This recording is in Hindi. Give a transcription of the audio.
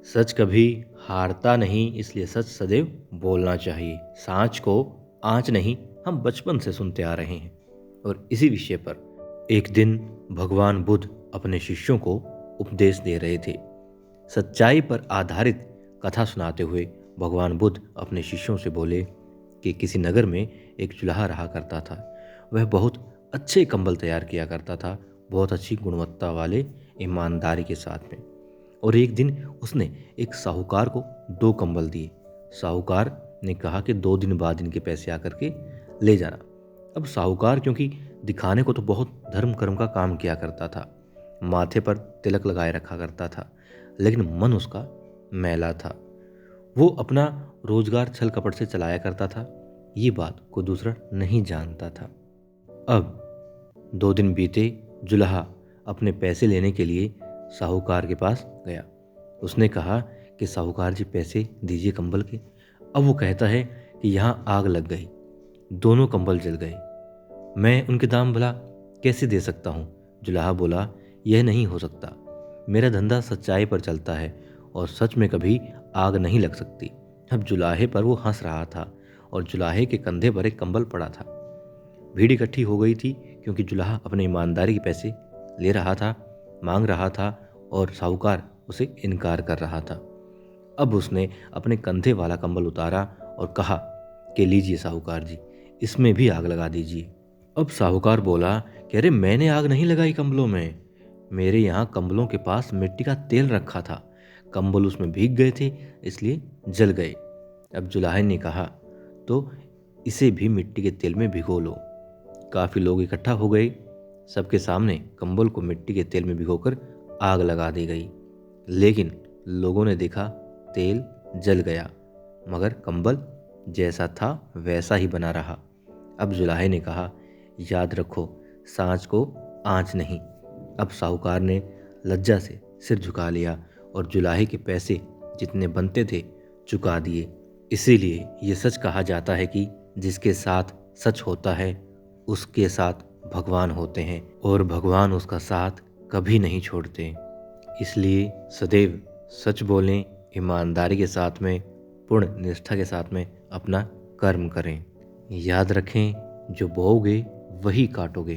सच कभी हारता नहीं, इसलिए सच सदैव बोलना चाहिए। सांच को आँच नहीं, हम बचपन से सुनते आ रहे हैं। और इसी विषय पर एक दिन भगवान बुद्ध अपने शिष्यों को उपदेश दे रहे थे। सच्चाई पर आधारित कथा सुनाते हुए भगवान बुद्ध अपने शिष्यों से बोले कि किसी नगर में एक चूल्हा रहा करता था। वह बहुत अच्छे कंबल तैयार किया करता था, बहुत अच्छी गुणवत्ता वाले, ईमानदारी के साथ में। और एक दिन उसने एक साहूकार को 2 कंबल दिए। साहूकार ने कहा कि 2 दिन बाद इनके पैसे आकर के ले जाना। अब साहूकार क्योंकि दिखाने को तो बहुत धर्म कर्म का काम किया करता था, माथे पर तिलक लगाए रखा करता था, लेकिन मन उसका मैला था। वो अपना रोजगार छल कपट से चलाया करता था, ये बात कोई दूसरा नहीं जानता था। अब 2 दिन बीते, जुलाहा अपने पैसे लेने के लिए साहूकार के पास गया। उसने कहा कि साहूकार जी पैसे दीजिए कंबल के। अब वो कहता है कि यहाँ आग लग गई, दोनों कंबल जल गए, मैं उनके दाम भला कैसे दे सकता हूँ। जुलाहा बोला, यह नहीं हो सकता, मेरा धंधा सच्चाई पर चलता है और सच में कभी आग नहीं लग सकती। अब जुलाहे पर वो हंस रहा था और जुलाहे के कंधे पर एक कंबल पड़ा था। भीड़ इकट्ठी हो गई थी क्योंकि जुलाहा अपने ईमानदारी के पैसे ले रहा था, मांग रहा था और साहूकार उसे इनकार कर रहा था। अब उसने अपने कंधे वाला कंबल उतारा और कहा कि लीजिए साहूकार जी, इसमें भी आग लगा दीजिए। अब साहूकार बोला कि अरे मैंने आग नहीं लगाई कंबलों में, मेरे यहाँ कंबलों के पास मिट्टी का तेल रखा था, कंबल उसमें भीग गए थे इसलिए जल गए। अब जुलाहे ने कहा तो इसे भी मिट्टी के तेल में भिगो लो। काफ़ी लोग इकट्ठा हो गए, सबके सामने कंबल को मिट्टी के तेल में भिगोकर आग लगा दी गई। लेकिन लोगों ने देखा तेल जल गया, मगर कंबल जैसा था वैसा ही बना रहा। अब जुलाहे ने कहा, याद रखो, सांच को आँच नहीं। अब साहूकार ने लज्जा से सिर झुका लिया और जुलाहे के पैसे जितने बनते थे चुका दिए। इसीलिए ये सच कहा जाता है कि जिसके साथ सच होता है उसके साथ भगवान होते हैं और भगवान उसका साथ कभी नहीं छोड़ते। इसलिए सदैव सच बोलें, ईमानदारी के साथ में, पूर्ण निष्ठा के साथ में अपना कर्म करें। याद रखें, जो बोओगे वही काटोगे।